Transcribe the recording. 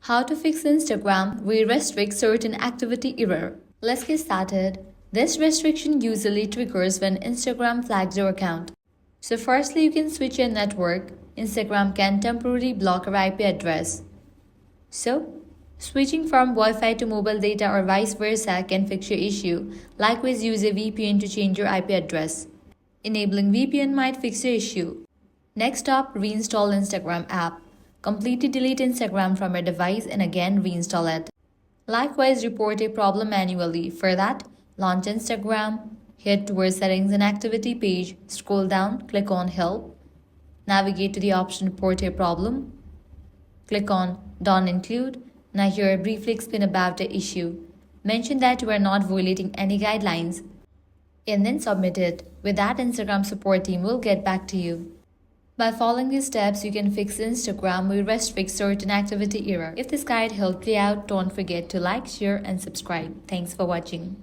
How to fix Instagram we restrict certain activity error. Let's get started. This restriction usually triggers when Instagram flags your account. So firstly, you can switch your network. Instagram can temporarily block your IP address. So, switching from Wi-Fi to mobile data or vice versa can fix your issue. Likewise, use a VPN to change your IP address. Enabling VPN might fix your issue. Next up, reinstall Instagram app. Completely delete Instagram from your device and again reinstall it. Likewise, report a problem manually. For that, launch Instagram, head towards Settings and Activity page, scroll down, click on Help, navigate to the option Report a Problem, click on Don't Include. Now here, briefly explain about the issue. Mention that you are not violating any guidelines and then submit it. With that, Instagram support team will get back to you. By following these steps, you can fix Instagram will restrict certain activity error. If this guide helped you out, don't forget to like, share and subscribe. Thanks for watching.